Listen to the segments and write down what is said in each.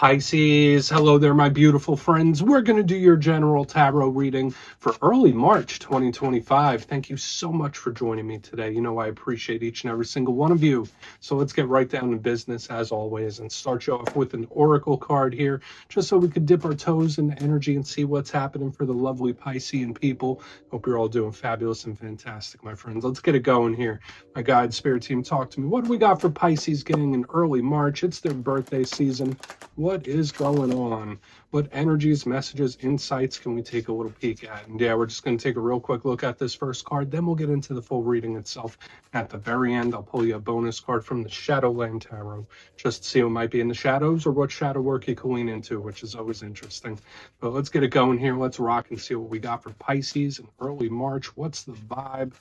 Pisces, hello there, my beautiful friends. We're going to do your general tarot reading for early March 2025. Thank you so much for joining me today. You know, I appreciate each and every single one of you. So let's get right down to business as always and start you off with an oracle card here, just so we could dip our toes in the energy and see what's happening for the lovely Piscean people. Hope you're all doing fabulous and fantastic, my friends. Let's get it going here. My guide spirit team, talk to me. What do we got for Pisces getting in early March? It's their birthday season. What is going on? What energies, messages, insights can we take a little peek at? And yeah, we're just going to take a real quick look at this first card. Then we'll get into the full reading itself. At the very end, I'll pull you a bonus card from the Shadowland Tarot, just to see what might be in the shadows or what shadow work you can lean into, which is always interesting. But let's get it going here. Let's rock and see what we got for Pisces in early March. What's the vibe?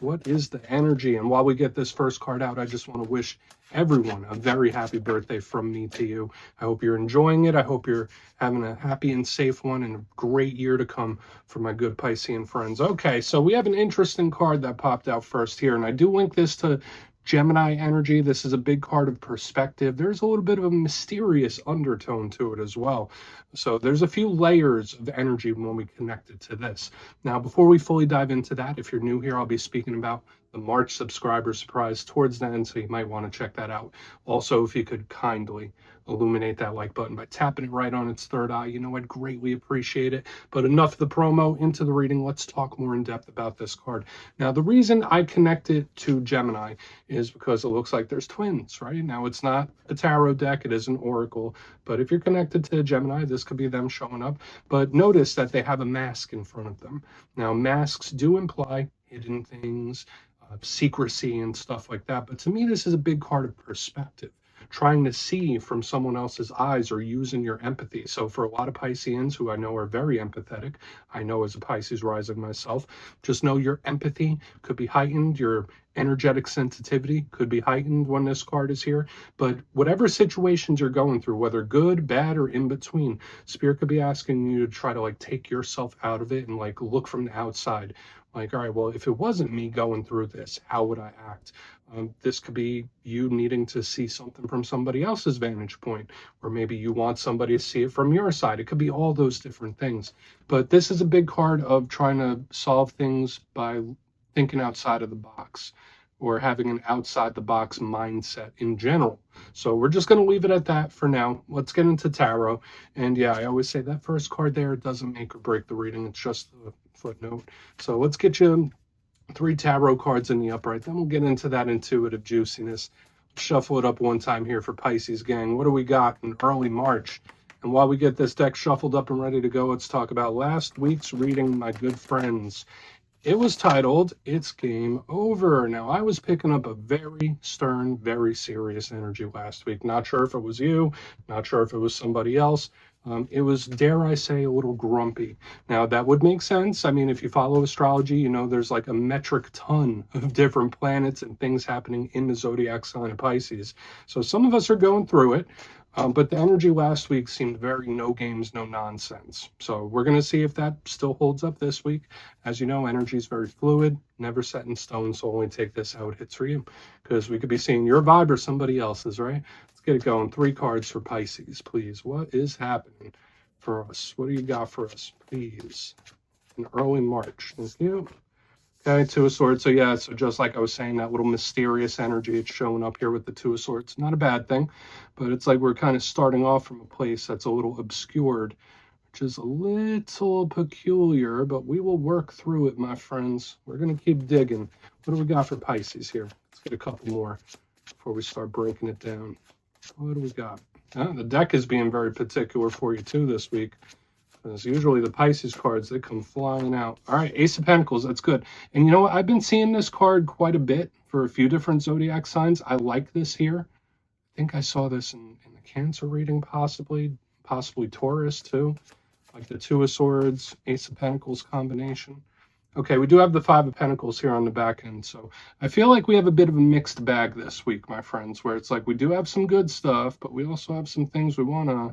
What is the energy? And while we get this first card out, I just want to wish everyone a very happy birthday from me to you. I hope you're enjoying it. I hope you're having a happy and safe one and a great year to come for my good Piscean friends. Okay, so we have an interesting card that popped out first here, and I do link this to Gemini energy. This is a big card of perspective. There's a little bit of a mysterious undertone to it as well. So there's a few layers of energy when we connect it to this. Now, before we fully dive into that, if you're new here, I'll be speaking about the March subscriber surprise towards the end, so you might want to check that out. Also, if you could kindly illuminate that like button by tapping it right on its third eye, you know, I'd greatly appreciate it. But enough of the promo, into the reading. Let's talk more in depth about this card. Now, the reason I connect it to Gemini is because it looks like there's twins, right? Now, it's not a tarot deck, it is an oracle, but if you're connected to Gemini, this could be them showing up. But notice that they have a mask in front of them. Now, masks do imply hidden things, secrecy and stuff like that. But to me, this is a big card of perspective, trying to see from someone else's eyes or using your empathy. So for a lot of Pisceans who I know are very empathetic, I know as a Pisces rising myself, just know your empathy could be heightened, your energetic sensitivity could be heightened when this card is here. But whatever situations you're going through, whether good, bad, or in between, Spirit could be asking you to try to like take yourself out of it and like look from the outside. Like, all right, well, if it wasn't me going through this, how would I act? This could be you needing to see something from somebody else's vantage point, or maybe you want somebody to see it from your side. It could be all those different things. But this is a big card of trying to solve things by thinking outside of the box, or having an outside the box mindset in general. So we're just going to leave it at that for now. Let's get into tarot. And yeah, I always say that first card there doesn't make or break the reading. It's just the footnote. So let's get you 3 tarot cards in the upright. Then we'll get into that intuitive juiciness. Shuffle it up one time here for Pisces gang. What do we got in early March? And while we get this deck shuffled up and ready to go, let's talk about last week's reading, my good friends. It was titled, It's Game Over. Now, I was picking up a very stern, very serious energy last week. Not sure if it was you, not sure if it was somebody else. It was, dare I say, a little grumpy. Now, that would make sense. I mean, if you follow astrology, you know there's like a metric ton of different planets and things happening in the zodiac sign of Pisces. So some of us are going through it. But the energy last week seemed very no games, no nonsense. So we're going to see if that still holds up this week. As you know, energy is very fluid, never set in stone. So only take this how it hits for you, because we could be seeing your vibe or somebody else's, right? Let's get it going. 3 cards for Pisces, please. What is happening for us? What do you got for us, please? In early March. Thank you. Okay, 2 of Swords. So yeah, so just like I was saying, that little mysterious energy, it's showing up here with the 2 of Swords. Not a bad thing, but it's like we're kind of starting off from a place that's a little obscured, which is a little peculiar, but we will work through it, my friends. We're going to keep digging. What do we got for Pisces here? Let's get a couple more before we start breaking it down. What do we got? The deck is being very particular for you too this week. Because usually the Pisces cards, they come flying out. All right, Ace of Pentacles, that's good. And you know what? I've been seeing this card quite a bit for a few different zodiac signs. I like this here. I think I saw this in the Cancer reading, possibly Taurus too. Like the 2 of Swords, Ace of Pentacles combination. Okay, we do have the 5 of Pentacles here on the back end. So I feel like we have a bit of a mixed bag this week, my friends, where it's like we do have some good stuff, but we also have some things we want to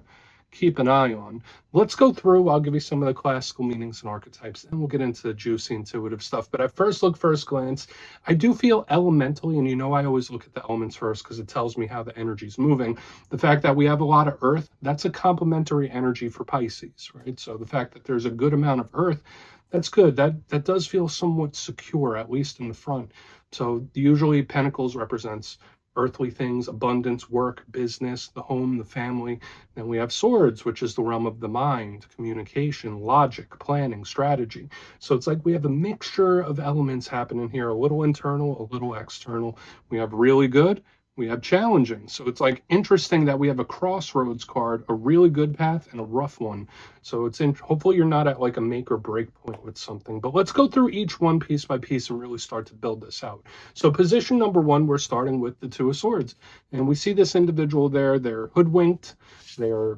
keep an eye on. Let's go through. I'll give you some of the classical meanings and archetypes, and we'll get into the juicy intuitive stuff. But at first glance, I do feel elementally, and I always look at the elements first because it tells me how the energy is moving. The fact that we have a lot of earth, that's a complementary energy for Pisces, right? So the fact that there's a good amount of earth, that's good. That does feel somewhat secure, at least in the front. So usually Pentacles represents earthly things, abundance, work, business, the home, the family. Then we have Swords, which is the realm of the mind, communication, logic, planning, strategy. So it's like we have a mixture of elements happening here, a little internal, a little external. We have really good, we have challenging. So it's like interesting that we have a crossroads card, a really good path and a rough one. So it's hopefully you're not at like a make or break point with something, but let's go through each one piece by piece and really start to build this out. So position number one, we're starting with the Two of Swords, and we see this individual there. They're hoodwinked. They're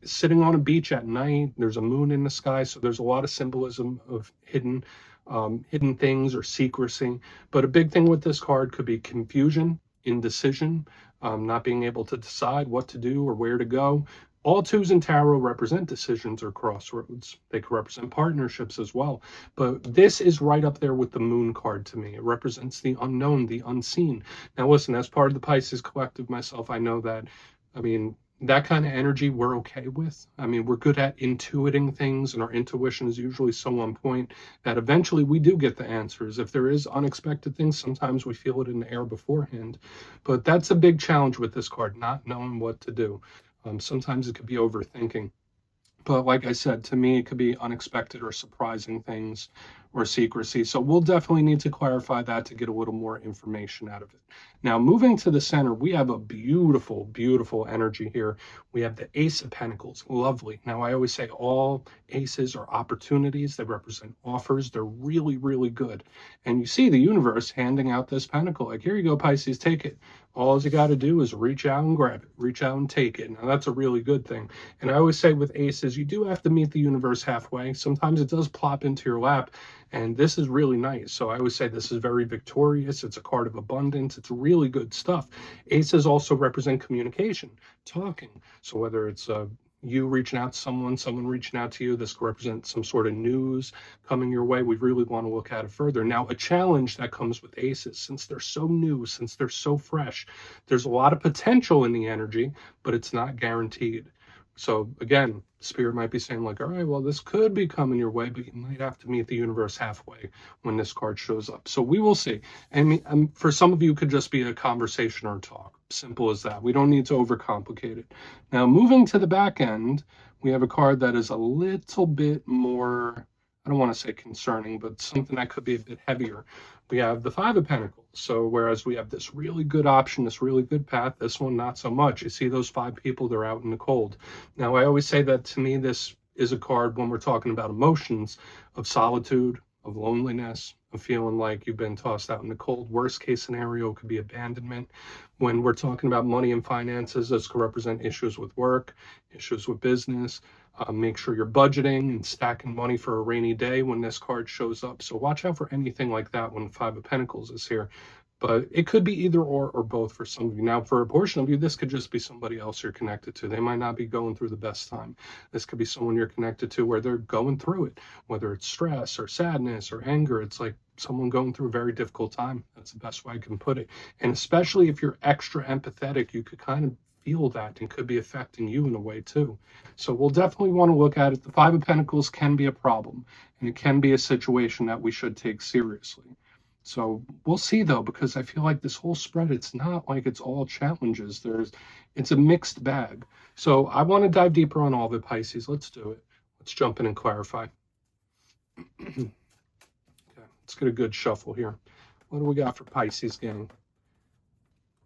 sitting on a beach at night. There's a moon in the sky. So there's a lot of symbolism of hidden things or secrecy. But a big thing with this card could be confusion, indecision, not being able to decide what to do or where to go. All twos in tarot represent decisions or crossroads. They could represent partnerships as well. But this is right up there with the moon card to me. It represents the unknown, the unseen. Now listen, as part of the Pisces collective myself, I know that, that kind of energy we're okay with. We're good at intuiting things, and our intuition is usually so on point that eventually we do get the answers. If there is unexpected things, sometimes we feel it in the air beforehand. But that's a big challenge with this card, not knowing what to do. Sometimes it could be overthinking. But like I said, to me, it could be unexpected or surprising things or secrecy. So we'll definitely need to clarify that to get a little more information out of it. Now, moving to the center, we have a beautiful, beautiful energy here. We have the Ace of Pentacles. Lovely. Now, I always say all aces are opportunities. They represent offers. They're really, really good. And you see the universe handing out this pentacle. Like, here you go, Pisces, take it. All you got to do is reach out and grab it. Reach out and take it. Now, that's a really good thing. And I always say with aces, you do have to meet the universe halfway. Sometimes it does plop into your lap. And this is really nice. So I always say this is very victorious. It's a card of abundance. It's really good stuff. Aces also represent communication, talking. So whether it's you reaching out to someone reaching out to you, this could represent some sort of news coming your way. We really want to look at it further. Now, a challenge that comes with aces, since they're so new, since they're so fresh, there's a lot of potential in the energy, but it's not guaranteed. So again, Spirit might be saying like, all right, well, this could be coming your way, but you might have to meet the universe halfway when this card shows up. So we will see. And for some of you, it could just be a conversation or a talk. Simple as that. We don't need to overcomplicate it. Now, moving to the back end, we have a card that is a little bit more, I don't want to say concerning, but something that could be a bit heavier. We have the Five of Pentacles. So whereas we have this really good option, this really good path, this one not so much. You see those five people, they're out in the cold. Now, I always say that to me, this is a card when we're talking about emotions of solitude, of loneliness, of feeling like you've been tossed out in the cold. Worst case scenario could be abandonment. When we're talking about money and finances, this could represent issues with work, issues with business. Make sure you're budgeting and stacking money for a rainy day when this card shows up. So watch out for anything like that when Five of Pentacles is here. But it could be either or both for some of you. Now, for a portion of you, this could just be somebody else you're connected to. They might not be going through the best time. This could be someone you're connected to where they're going through it, whether it's stress or sadness or anger. It's like someone going through a very difficult time. That's the best way I can put it. And especially if you're extra empathetic, you could kind of feel that and could be affecting you in a way too. So we'll definitely want to look at it. The Five of Pentacles can be a problem, and it can be a situation that we should take seriously. So we'll see though, because I feel like this whole spread, it's not like it's all challenges. It's a mixed bag. So I want to dive deeper on all of it, Pisces. Let's do it. Let's jump in and clarify. Okay, let's get a good shuffle here. What do we got for Pisces, gang?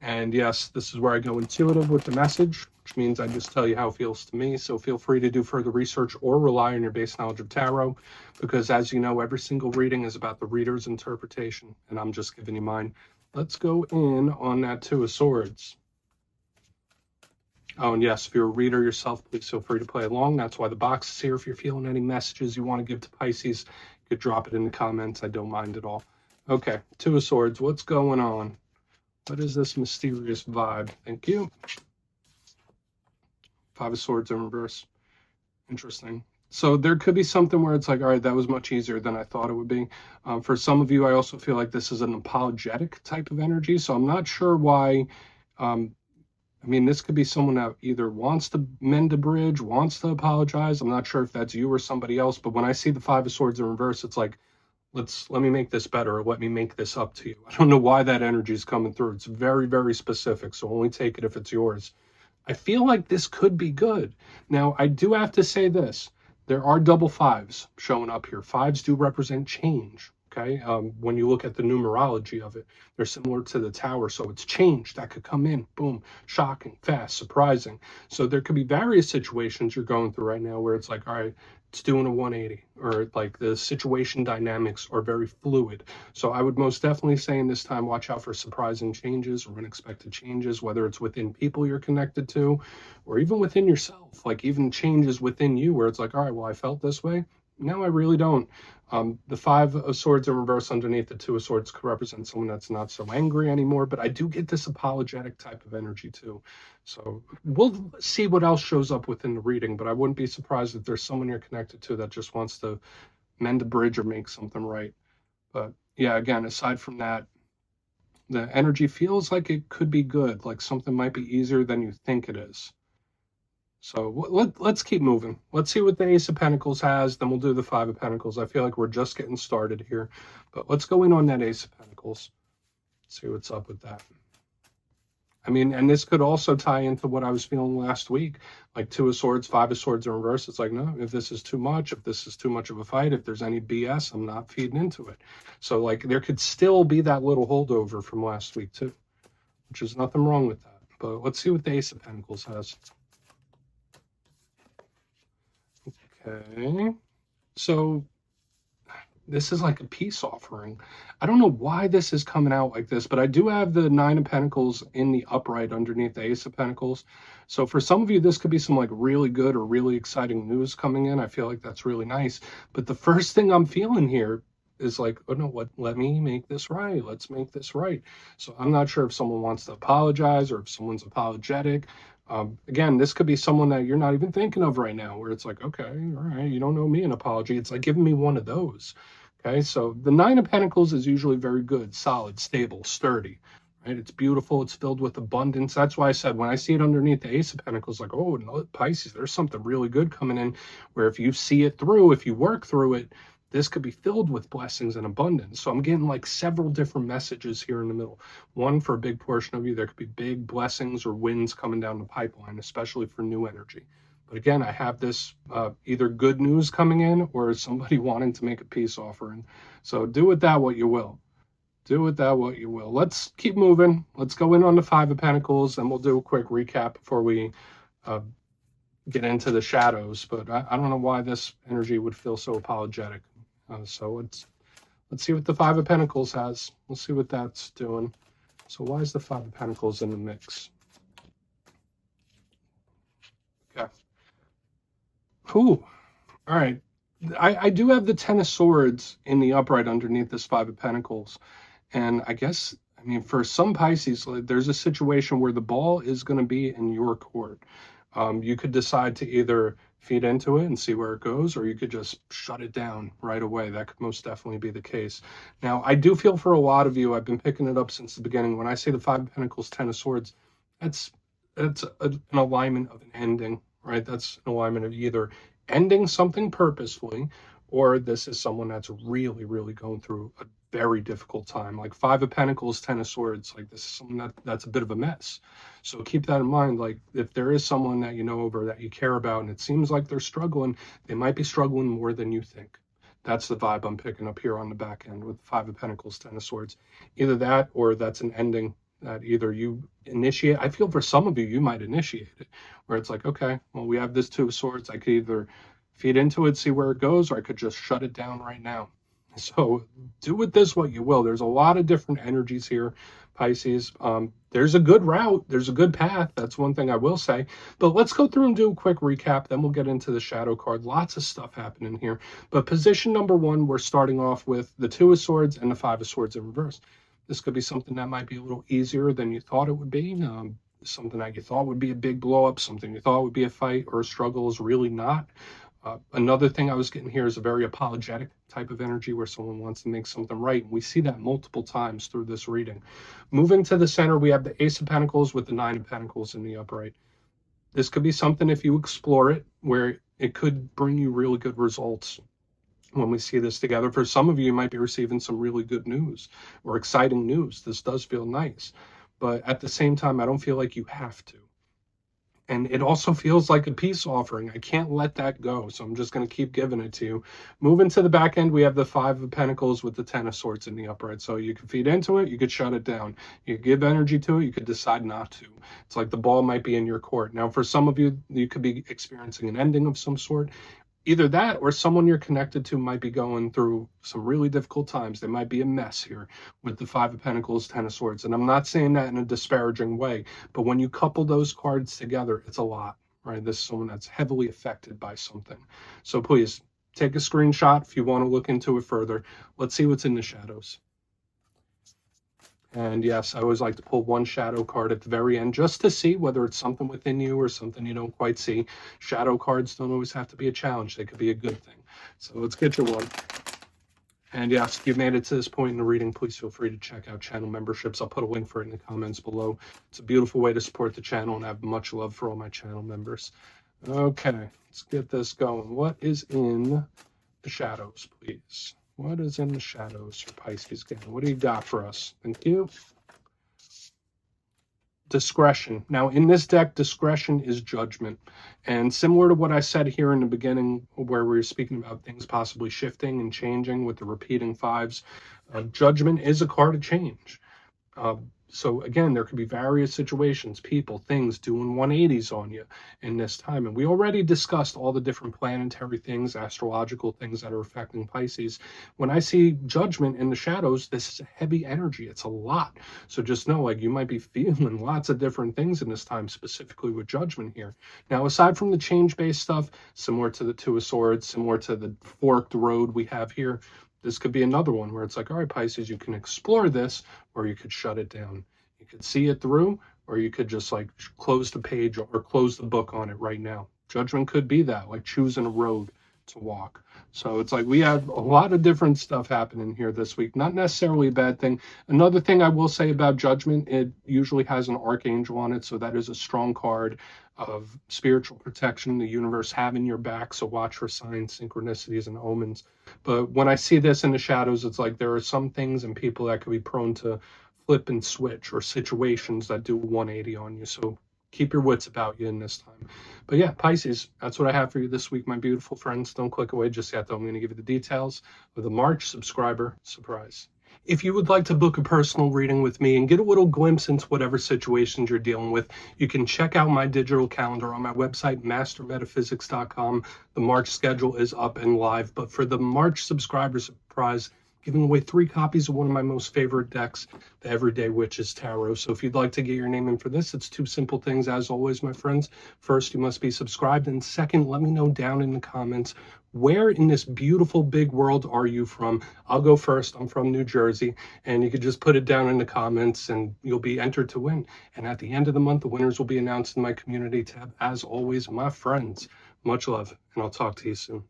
And yes, this is where I go intuitive with the message, which means I just tell you how it feels to me. So feel free to do further research or rely on your base knowledge of tarot, because as you know, every single reading is about the reader's interpretation, and I'm just giving you mine. Let's go in on that Two of Swords. Oh, and yes, if you're a reader yourself, please feel free to play along. That's why the box is here. If you're feeling any messages you want to give to Pisces, you could drop it in the comments. I don't mind at all. Okay, Two of Swords, what's going on? What is this mysterious vibe? Thank you. Five of Swords in reverse. Interesting. So there could be something where it's like, all right, that was much easier than I thought it would be. For some of you, I also feel like this is an apologetic type of energy. So I'm not sure why. I mean, this could be someone that either wants to mend a bridge, wants to apologize. I'm not sure if that's you or somebody else. But when I see the Five of Swords in reverse, it's like, let me make this better, or let me make this up to you. I don't know why that energy is coming through. It's very, very specific. So only take it if it's yours. I feel like this could be good. Now, I do have to say this. There are double fives showing up here. Fives do represent change, okay? When you look at the numerology of it, they're similar to the tower. So it's change that could come in, boom, shocking, fast, surprising. So there could be various situations you're going through right now where it's like, all right, it's doing a 180, or like the situation dynamics are very fluid. So I would most definitely say in this time, watch out for surprising changes or unexpected changes, whether it's within people you're connected to, or even within yourself, like even changes within you where it's like, all right, well, I felt this way. No, I really don't. The Five of Swords in reverse underneath the Two of Swords could represent someone that's not so angry anymore, but I do get this apologetic type of energy too. So we'll see what else shows up within the reading, but I wouldn't be surprised if there's someone you're connected to that just wants to mend a bridge or make something right. But yeah, again, aside from that, the energy feels like it could be good, like something might be easier than you think it is. So let's keep moving. Let's see what the Ace of Pentacles has, then we'll do the Five of Pentacles. I feel like we're just getting started here, but let's go in on that Ace of Pentacles. See what's up with that. I mean, and this could also tie into what I was feeling last week, like Two of Swords, Five of Swords in reverse. It's like, no, if this is too much, if this is too much of a fight, if there's any BS, I'm not feeding into it. So like there could still be that little holdover from last week too, which is nothing wrong with that. But let's see what the Ace of Pentacles has. Okay, so this is like a peace offering. I don't know why this is coming out like this, but I do have the Nine of Pentacles in the upright underneath the Ace of Pentacles. So for some of you, this could be some like really good or really exciting news coming in. I feel like that's really nice. But the first thing I'm feeling here is like, oh no, let me make this right. Let's make this right. So I'm not sure if someone wants to apologize or if someone's apologetic. Again, this could be someone that you're not even thinking of right now, where it's like, okay, all right, you don't owe me an apology. It's like giving me one of those. Okay, so the Nine of Pentacles is usually very good, solid, stable, sturdy, right? It's beautiful. It's filled with abundance. That's why I said when I see it underneath the Ace of Pentacles, like, oh, no, Pisces, there's something really good coming in, where if you see it through, if you work through it, this could be filled with blessings and abundance. So I'm getting like several different messages here in the middle. One, for a big portion of you, there could be big blessings or wins coming down the pipeline, especially for new energy. But again, I have this either good news coming in or somebody wanting to make a peace offering. So do with that what you will. Do with that what you will. Let's keep moving. Let's go in on the Five of Pentacles, and we'll do a quick recap before we get into the shadows. But I don't know why this energy would feel so apologetic. So let's see what the Five of Pentacles has. We'll see what that's doing. So why is the Five of Pentacles in the mix? Okay. Ooh. All right. I do have the Ten of Swords in the upright underneath this Five of Pentacles. And I guess, I mean, for some Pisces, there's a situation where the ball is going to be in your court. You could decide to either feed into it and see where it goes, or you could just shut it down right away. That could most definitely be the case. Now, I do feel for a lot of you, I've been picking it up since the beginning. When I say the Five of Pentacles, Ten of Swords, that's an alignment of an ending, right? That's an alignment of either ending something purposefully, or this is someone that's really, really going through a very difficult time. Like Five of Pentacles, Ten of Swords, like this is something that's a bit of a mess. So keep that in mind. Like if there is someone that you know or that you care about and it seems like they're struggling, they might be struggling more than you think. That's the vibe I'm picking up here on the back end with Five of Pentacles, Ten of Swords. Either that or that's an ending that either you initiate. I feel for some of you, you might initiate it, where it's like, okay, well, we have this Two of Swords. I could either feed into it, see where it goes, or I could just shut it down right now. So do with this what you will. There's a lot of different energies here, Pisces. There's a good route. There's a good path. That's one thing I will say. But let's go through and do a quick recap. Then we'll get into the shadow card. Lots of stuff happening here. But position number one, we're starting off with the Two of Swords and the Five of Swords in reverse. This could be something that might be a little easier than you thought it would be. something that you thought would be a big blow up, something you thought would be a fight or a struggle is really not. Another thing I was getting here is a very apologetic type of energy where someone wants to make something right. We see that multiple times through this reading. Moving to the center, we have the Ace of Pentacles with the Nine of Pentacles in the upright. This could be something, if you explore it, where it could bring you really good results. When we see this together, for some of you, you might be receiving some really good news or exciting news. This does feel nice, but at the same time, I don't feel like you have to. And it also feels like a peace offering. I can't let that go, so I'm just going to keep giving it to you. Moving to the back end, we have the Five of Pentacles with the Ten of Swords in the upright. So you can feed into it, you could shut it down. You could give energy to it, you could decide not to. It's like the ball might be in your court. Now, for some of you, you could be experiencing an ending of some sort. Either that or someone you're connected to might be going through some really difficult times. They might be a mess here with the Five of Pentacles, Ten of Swords. And I'm not saying that in a disparaging way, but when you couple those cards together, it's a lot, right? This is someone that's heavily affected by something. So please take a screenshot if you want to look into it further. Let's see what's in the shadows. And yes, I always like to pull one shadow card at the very end just to see whether it's something within you or something you don't quite see. Shadow cards don't always have to be a challenge. They could be a good thing. So let's get you one. And yes, if you've made it to this point in the reading, please feel free to check out channel memberships. I'll put a link for it in the comments below. It's a beautiful way to support the channel, and I have much love for all my channel members. Okay, let's get this going. What is in the shadows, please? What is in the shadows for Pisces? What do you got for us? Thank you. Discretion. Now, in this deck, discretion is judgment. And similar to what I said here in the beginning, where we were speaking about things possibly shifting and changing with the repeating fives, judgment is a card of change. So again, there could be various situations, people, things doing 180s on you in this time. And we already discussed all the different planetary things, astrological things that are affecting Pisces. When I see judgment in the shadows, this is a heavy energy. It's a lot. So just know, like, you might be feeling lots of different things in this time, specifically with judgment here. Now, aside from the change-based stuff, similar to the Two of Swords, similar to the forked road we have here, this could be another one where it's like, all right, Pisces, you can explore this, or you could shut it down. You could see it through, or you could just like close the page or close the book on it right now. Judgment could be that, like choosing a road to walk. So it's like we have a lot of different stuff happening here this week. Not necessarily a bad thing. Another thing I will say about judgment, it usually has an archangel on it. So that is a strong card of spiritual protection, the universe having your back. So watch for signs, synchronicities, and omens. But when I see this in the shadows, it's like there are some things and people that could be prone to flip and switch, or situations that do 180 on you. So keep your wits about you in this time. But yeah, Pisces, that's what I have for you this week, my beautiful friends. Don't click away just yet, though. I'm going to give you the details of the March subscriber surprise. If you would like to book a personal reading with me and get a little glimpse into whatever situations you're dealing with, you can check out my digital calendar on my website, mastermetaphysics.com. The March schedule is up and live. But for the March subscriber surprise, giving away 3 copies of one of my most favorite decks, the Everyday Witches Tarot. So if you'd like to get your name in for this, it's 2 simple things, as always, my friends. First, you must be subscribed. And second, let me know down in the comments, where in this beautiful big world are you from? I'll go first. I'm from New Jersey. And you could just put it down in the comments and you'll be entered to win. And at the end of the month, the winners will be announced in my community tab. As always, my friends, much love, and I'll talk to you soon.